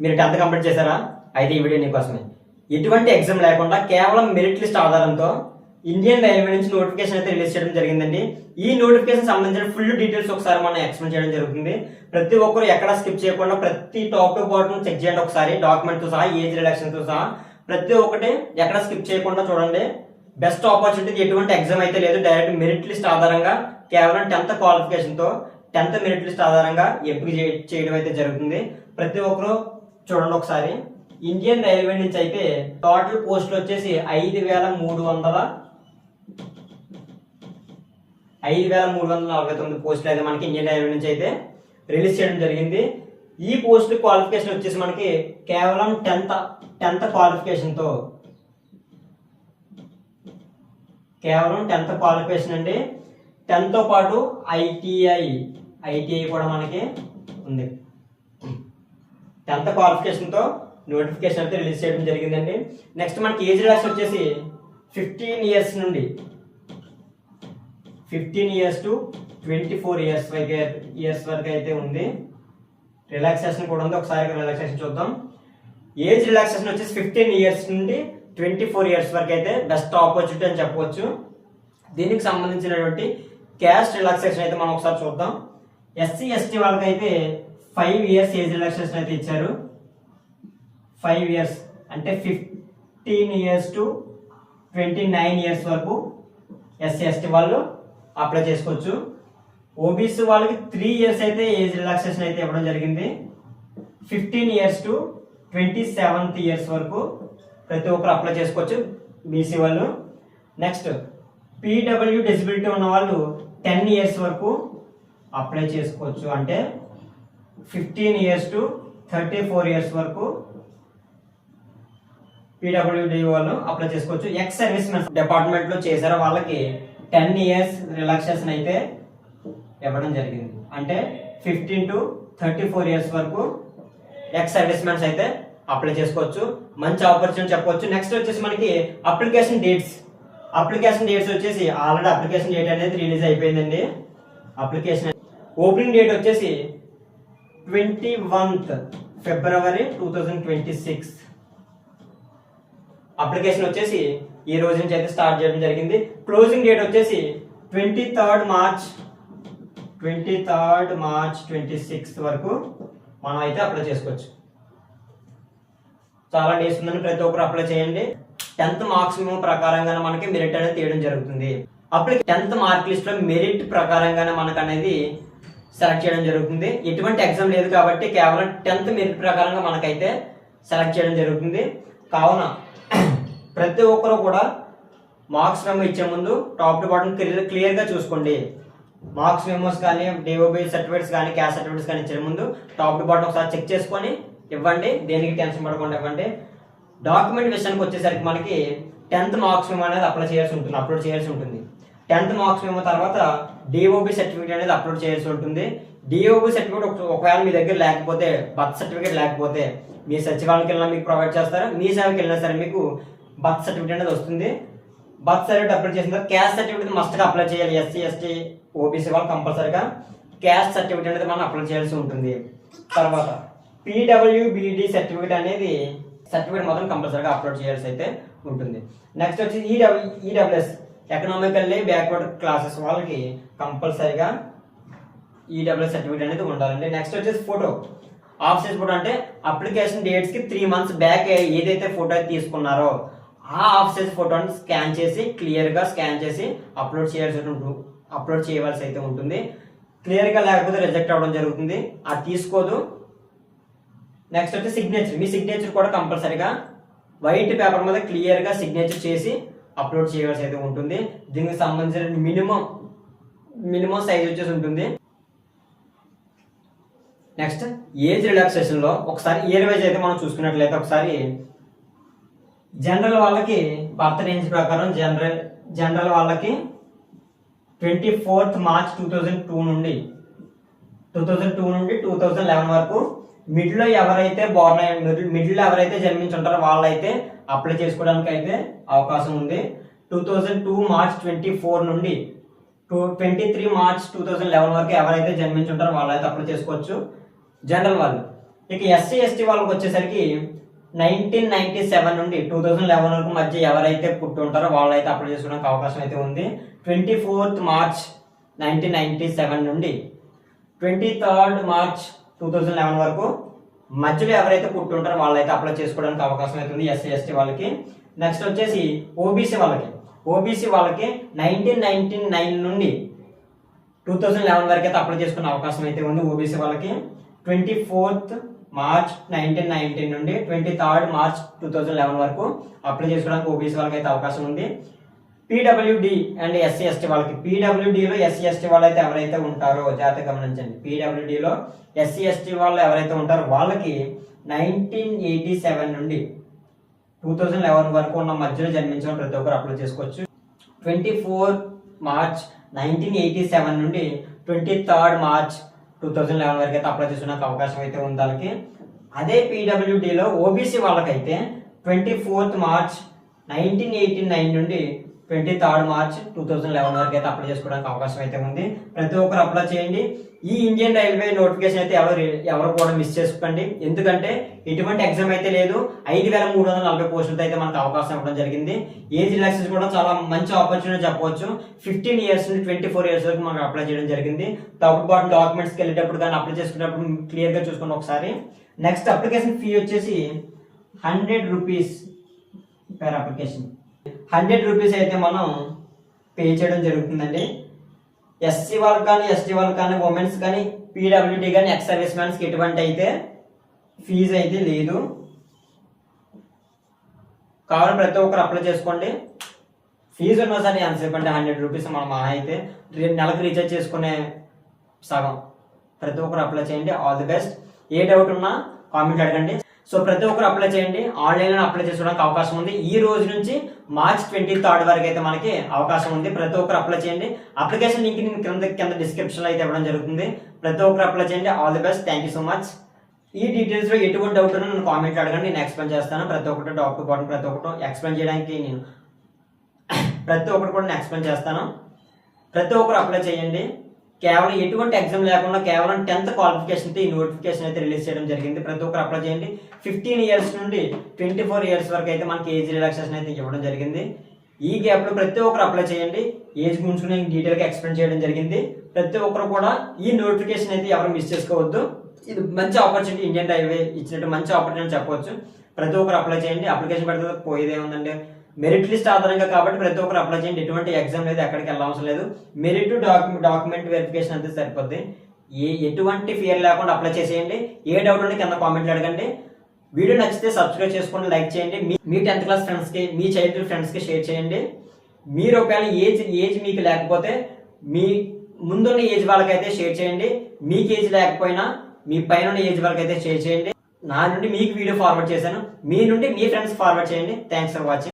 మీరు 10th complete చేశారా? అయితే ఈ వీడియో నీకోసమే. ఎటువంటి ఎగ్జామ్ లేకుండా కేవలం మెరిట్ లిస్ట్ ఆధారంతో ఇండియన్ రైల్వే నుంచి నోటిఫికేషన్ అయితే రిలీజ్ చేయడం జరిగిందండి. ఈ నోటిఫికేషన్ సంబంధించిన ఫుల్ డీటెయిల్స్ ఒకసారి మనం ఎక్స్ప్లెయిన్ చేయడం జరుగుతుంది. ప్రతి ఒక్కరు ఎక్కడ స్కిప్ చేయకుండా ప్రతి టాప్ టు బాటమ్ చెక్ చేయండి ఒకసారి, డాక్యుమెంట్ తో సహా, ఏజ్ రిలాక్షన్ తో సహా ప్రతి ఒక్కటి ఎక్కడ స్కిప్ చేయకుండా చూడండి. బెస్ట్ ఆపర్చునిటీ, ఎటువంటి ఎగ్జామ్ అయితే లేదు, డైరెక్ట్ మెరిట్ లిస్ట్ ఆధారంగా కేవలం 10th క్వాలిఫికేషన్ తో 10th మెరిట్ లిస్ట్ ఆధారంగా ఎంపిక చేయడం అయితే జరుగుతుంది. ప్రతి ఒక్కరు చూడండి ఒకసారి. ఇండియన్ రైల్వే నుంచి అయితే టోటల్ పోస్టులు వచ్చేసి 5,349 పోస్టులు అయితే మనకి ఇండియన్ రైల్వే నుంచి అయితే రిలీజ్ చేయడం జరిగింది. ఈ పోస్ట్ క్వాలిఫికేషన్ వచ్చేసి మనకి కేవలం 10th క్వాలిఫికేషన్ తో, కేవలం 10th క్వాలిఫికేషన్ అండి. 10th తో పాటు ఐటీఐ కూడా మనకి ఉంది. 10th క్వాలిఫికేషన్ తో నోటిఫికేషన్ అయితే రిలీజ్ చేయడం జరిగిందండి. నెక్స్ట్ మనకి ఏజ్ రిలాక్స్ వచ్చేసి 15 ఇయర్స్ నుండి 15 ఇయర్స్ టు 24 ఇయర్స్ వరకు అయితే ఉంది. రిలాక్సేషన్ కూడా ఉంది, ఒకసారి రిలాక్సేషన్ చూద్దాం. ఏజ్ రిలాక్సేషన్ వచ్చేసి 15 ఇయర్స్ నుండి 24 ఇయర్స్ వరకు అయితే బెస్ట్ ఆపర్చునిటీ అని చెప్పవచ్చు. దీనికి సంబంధించినటువంటి క్యాస్ట్ రిలాక్సేషన్ అయితే మనం ఒకసారి చూద్దాం. ఎస్సీ ఎస్టీ వాళ్ళకైతే 5 ఇయర్స్ ఏజ్ రిలాక్సేషన్ అయితే ఇచ్చారు. 5 ఇయర్స్ అంటే 15 ఇయర్స్ టు 29 ఇయర్స్ వరకు ఎస్సీ ఎస్టీ వాళ్ళు అప్లై చేసుకోవచ్చు. ఓబీసీ వాళ్ళకి 3 ఇయర్స్ అయితే ఏజ్ రిలాక్సేషన్ అయితే ఇవ్వడం జరిగింది. 15 ఇయర్స్ టు 27th ఇయర్స్ వరకు ప్రతి ఒక్కరు అప్లై చేసుకోవచ్చు బీసీ వాళ్ళు. నెక్స్ట్ పీడబ్ల్యూ డిసబిలిటీ ఉన్న వాళ్ళు 10 ఇయర్స్ వరకు అప్లై చేసుకోవచ్చు. అంటే 15 ఇయర్స్ టు 34 ఇయర్స్ వరకు పీడబ్ల్యూడి వాళ్ళు అప్లై చేసుకోవచ్చు. ఎక్స్ సర్వీస్ మెన్ డిపార్ట్మెంట్ లో చేశారో వాళ్ళకి 10 ఇయర్స్ రిలాక్సేషన్ అయితే ఇవ్వడం జరిగింది. అంటే 15 టు 34 ఇయర్స్ వరకు ఎక్స్ సర్వీస్ మెన్స్ అయితే అప్లై చేసుకోవచ్చు. మంచి ఆపర్చునిటీ చెప్పవచ్చు. నెక్స్ట్ వచ్చేసి మనకి అప్లికేషన్ డేట్స్ వచ్చేసి ఆల్రెడీ అప్లికేషన్ డేట్ అనేది రిలీజ్ అయిపోయిందండి. అప్లికేషన్ ఓపెనింగ్ డేట్ వచ్చేసి 21th ఫిబ్రవరి 2026. అప్లికేషన్ వచ్చేసి ఈ రోజు నుంచి అయితే స్టార్ట్ చేయడం జరిగింది. క్లోజింగ్ డేట్ వచ్చేసి 23rd మార్చ్ 26 వరకు మనం అయితే అప్లై చేసుకోవచ్చు. చాలా డేస్ ఉందని ప్రతి ఒక్కరు అప్లై చేయండి. 10th మార్క్స్ మేము ప్రకారంగానే మనకి మెరిట్ అనేది తీయడం జరుగుతుంది. అప్లై 10th మార్క్ లిస్ట్ లో మెరిట్ ప్రకారంగానే మనకు అనేది సెలెక్ట్ చేయడం జరుగుతుంది. ఎటువంటి ఎగ్జామ్ లేదు కాబట్టి కేవలం 10th మెరిట్ ప్రకారంగా మనకైతే సెలెక్ట్ చేయడం జరుగుతుంది. కావున ప్రతి ఒక్కరు కూడా మార్క్స్ మెమో ఇచ్చే ముందు టాప్ టు బాటమ్ క్లియర్ గా చూసుకోండి. మార్క్స్ మెమోస్ కానీ డిఓబి సర్టిఫికేట్స్ కానీ క్యాస్ట్ సర్టిఫికేట్స్ కానీ ఇచ్చే ముందు టాప్ టు బాటమ్ ఒకసారి చెక్ చేసుకొని ఇవ్వండి. దేనికి టెన్షన్ పడకుండా ఇవ్వండి. డాక్యుమెంట్ విషయానికి వచ్చేసరికి మనకి 10th మార్క్స్ మెమో అనేది అప్లోడ్ చేయాల్సి ఉంటుంది. 10th మార్క్స్ మెమో తర్వాత డిఓబి సర్టిఫికేట్ అనేది అప్లోడ్ చేయాల్సి ఉంటుంది. డిఓబి సర్టిఫికేట్ ఒకవేళ మీ దగ్గర లేకపోతే, బర్త్ సర్టిఫికేట్ లేకపోతే మీ సచివాలయంకి వెళ్ళినా మీకు ప్రొవైడ్ చేస్తారు. మీ సేవకి వెళ్ళినా సరే మీకు బర్త్ సర్టిఫికేట్ అనేది వస్తుంది. బర్త్ సర్టిఫికేట్ అప్లై చేసిన తర్వాత క్యాస్ట్ సర్టిఫికేట్ మస్ట్ గా అప్లై చేయాలి. ఎస్సీ ఎస్టీ ఓబీసీ వాళ్ళు కంపల్సరీగా క్యాస్ట్ సర్టిఫికేట్ అనేది మనం అప్లై చేయాల్సి ఉంటుంది. తర్వాత పీడబ్ల్యూబీడి సర్టిఫికేట్ అనేది సర్టిఫికేట్ మాత్రం కంపల్సరీగా అప్లోడ్ చేయాల్సి అయితే ఉంటుంది. నెక్స్ట్ వచ్చి ఈడబ్ల్యూఎస్ ఎకనామికల్లీ బ్యాక్వర్డ్ క్లాసెస్ వాళ్ళకి కంపల్సరీగా ఈడబ్ల్యూఎస్ సర్టిఫికేట్ అనేది ఉండాలండి. నెక్స్ట్ వచ్చేసి ఫోటో, ఆఫ్ సైజ్ ఫోటో అంటే అప్లికేషన్ డేట్స్ కి 3 months బ్యాక్ ఏదైతే ఫోటో అయితే తీసుకున్నారో ఆ ఆఫ్ సైజ్ ఫోటోని క్లియర్ గా స్కాన్ చేసి అప్లోడ్ చేయవలసి అయితే ఉంటుంది. క్లియర్ గా లేకపోతే రిజెక్ట్ అవ్వడం జరుగుతుంది, అది తీసుకోదు. నెక్స్ట్ వచ్చి సిగ్నేచర్, మీ సిగ్నేచర్ కూడా కంపల్సరీగా వైట్ పేపర్ మీద క్లియర్ గా సిగ్నేచర్ చేసి అప్లోడ్ చేయవలసి అయితే ఉంటుంది. దీనికి సంబంధించిన మినిమం సైజ్ వచ్చేసి ఉంటుంది. నెక్స్ట్ ఏజ్ రిలాక్సేషన్ లో ఒకసారి ఇయర్ వైజ్ అయితే మనం చూసుకున్నట్లయితే ఒకసారి జనరల్ వాళ్ళకి బర్త్ రేంజ్ ప్రకారం జనరల్ వాళ్ళకి 24th మార్చ్ 2002 నుండి 2011 వరకు మిడిల్ లో ఎవరైతే జన్మించుంటారో వాళ్ళైతే అప్లై చేసుకోవడానికి అయితే అవకాశం ఉంది. 2002 మార్చ్ 24 నుండి 23 మార్చ్ 2011 వరకు ఎవరైతే జన్మించుంటారో వాళ్ళైతే అప్లై చేసుకోవచ్చు జనరల్ వాళ్ళు. ఇక ఎస్సీ ఎస్టీ వాళ్ళకి వచ్చేసరికి 1997 నుండి 2011 వరకు మధ్య ఎవరైతే పుట్టి ఉంటారో వాళ్ళైతే అప్లై చేసుకోవడానికి అవకాశం అయితే ఉంది. 24th March 1997 నుండి 23rd March 2011 వరకు మధ్యలో ఎవరైతే పుట్టి ఉంటారో వాళ్ళైతే అప్లై చేసుకోవడానికి అవకాశం అవుతుంది ఎస్సీ ఎస్టీ వాళ్ళకి. నెక్స్ట్ వచ్చేసి ఓబీసీ వాళ్ళకి 1999 నుండి 2011 వరకు అయితే అప్లై చేసుకునే అవకాశం అయితే ఉంది ఓబీసీ వాళ్ళకి. 24th March 1919 నుండి 23rd March 2011 వరకు అప్లై చేసుకోవడానికి ఓబీసీ వాళ్ళకి అయితే అవకాశం ఉంది. పీడబ్ల్యూడి అండ్ ఎస్సీ ఎస్టీ వాళ్ళకి పీడబ్ల్యూడిలో ఎస్సీ ఎస్టీ వాళ్ళు అయితే ఎవరైతే ఉంటారో జాగ్రత్తగా గమనించండి. పీడబ్ల్యూడిలో ఎస్సీ ఎస్టీ వాళ్ళు ఎవరైతే ఉంటారో వాళ్ళకి 1987 నుండి 2011 వరకు ఉన్న మధ్యలో జన్మించిన ప్రతి ఒక్కరు అప్లై చేసుకోవచ్చు. 24 March 1987 నుండి 23rd March 2011 వరకు అయితే అప్లై చేసుకోవడానికి అవకాశం అయితే ఉంది వాళ్ళకి. అదే పీడబ్ల్యూడిలో ఓబీసీ వాళ్ళకైతే 24th March 1989 నుండి 23rd March 2011 వరకు అయితే అప్లై చేసుకోవడానికి అవకాశం అయితే ఉంది. ప్రతి ఒక్కరు అప్లై చేయండి. ఈ ఇండియన్ రైల్వే నోటిఫికేషన్ అయితే ఎవరు కూడా మిస్ చేసుకోండి. ఎందుకంటే ఎటువంటి ఎగ్జామ్ అయితే లేదు. 5340 పోస్టులతో అయితే మనకు అవకాశం ఇవ్వడం జరిగింది. ఏజ్ రిలాక్సేషన్ కూడా చాలా మంచి ఆపర్చునిటీ చెప్పవచ్చు. 15 ఇయర్స్ నుండి 24 ఇయర్స్ వరకు మనకు అప్లై చేయడం జరిగింది. టాప్ బాటం డాక్యుమెంట్స్కి వెళ్ళేటప్పుడు కానీ అప్లై చేసుకునేటప్పుడు క్లియర్గా చూసుకోండి ఒకసారి. నెక్స్ట్ అప్లికేషన్ ఫీ వచ్చేసి 100 రూపీస్ పర్ అప్లికేషన్. 100 రూపీస్ అయితే మనం పే చేయడం జరుగుతుందండి. ఎస్సీ వాళ్ళకి కానీ ఎస్టీ వాళ్ళకి కానీ ఉమెన్స్ కానీ పీడబ్ల్యూడీ కానీ ఎక్స్ సర్వీస్ మ్యాన్స్కి ఎటువంటి అయితే ఫీజు అయితే లేదు. కావాలి ప్రతి ఒక్కరు అప్లై చేసుకోండి. ఫీజు ఉన్నా సరే ఎంతసేపు అంటే 100 రూపీస్ మనం అయితే నెలకు రీఛార్జ్ చేసుకునే సగం. ప్రతి ఒక్కరు అప్లై చేయండి. All the best. A doubt ఉన్నా కామెంట్ అడగండి. సో ప్రతి ఒక్కరు అప్లై చేయండి. ఆన్లైన్లో అప్లై చేసుకోవడానికి అవకాశం ఉంది. ఈ రోజు నుంచి March 23rd వరకు అయితే మనకి అవకాశం ఉంది. ప్రతి ఒక్కరు అప్లై చేయండి. అప్లికేషన్ లింక్ నేను కింద డిస్క్రిప్షన్లో అయితే ఇవ్వడం జరుగుతుంది. ప్రతి ఒక్కరు అప్లై చేయండి. All the best. Thank you so much. ఈ డీటెయిల్స్లో ఎటువంటి డౌట్ ఉన్నా నేను కామెంట్ అడగండి. నేను ఎక్స్ప్లెయిన్ చేస్తాను. ప్రతి ఒక్కటి డాక్టర్ బాటం ప్రతి ఒక్కటి ఎక్స్ప్లెయిన్ చేయడానికి నేను ప్రతి ఒక్కటి కూడా నేను ఎక్స్ప్లెయిన్ చేస్తాను. ప్రతి ఒక్కరు అప్లై చేయండి. కేవలం ఎటువంటి ఎగ్జామ్ లేకుండా కేవలం 10th క్వాలిఫికేషన్తో ఈ నోటిఫికేషన్ అయితే రిలీజ్ చేయడం జరిగింది. ప్రతి ఒక్కరు అప్లై చేయండి. 15 ఇయర్స్ నుండి 24 ఇయర్స్ వరకు అయితే మనకి ఏజ్ రిలాక్సేషన్ అయితే ఇవ్వడం జరిగింది. ఈ గ్యాప్లో ప్రతి ఒక్కరు అప్లై చేయండి. ఏజ్ గురించి నేను డీటెయిల్గా ఎక్స్ప్లెయిన్ చేయడం జరిగింది. ప్రతి ఒక్కరు కూడా ఈ నోటిఫికేషన్ అయితే ఎవరు మిస్ చేసుకోవద్దు. ఇది మంచి ఆపర్చునిటీ. ఇండియన్ రైల్వే ఇచ్చినట్టు మంచి ఆపర్చునిటీ చెప్పవచ్చు. ప్రతి ఒక్కరు అప్లై చేయండి. అప్లికేషన్ పెడితే పోయేదే ఉందండి. మెరిట్ లిస్ట్ ఆధారంగా కాబట్టి ప్రతి ఒక్కరు అప్లై చేయండి. ఎటువంటి ఎగ్జామ్ లేదు, ఎక్కడికి వెళ్ళవసరం లేదు. మెరిట్ డాక్యుమెంట్ వెరిఫికేషన్ అంతే సరిపోద్ది. ఎటువంటి ఫియర్ లేకుండా అప్లై చేసేయండి. ఏ డౌట్ ఉంటే కింద కామెంట్లు అడగండి. వీడియో నచ్చితే సబ్స్క్రైబ్ చేసుకోండి, లైక్ చేయండి. మీ 10th క్లాస్ ఫ్రెండ్స్కి, మీ చైల్డ్హుడ్ ఫ్రెండ్స్కి షేర్ చేయండి. మీరు ఒకవేళ ఏజ్ మీకు లేకపోతే మీ ముందున్న ఏజ్ వాళ్ళకైతే షేర్ చేయండి. మీకు ఏజ్ లేకపోయినా మీ పైన ఏజ్ వాళ్ళకైతే షేర్ చేయండి. నా నుండి మీకు వీడియో ఫార్వర్డ్ చేశాను. మీ నుండి మీ ఫ్రెండ్స్ ఫార్వర్డ్ చేయండి. Thanks for watching.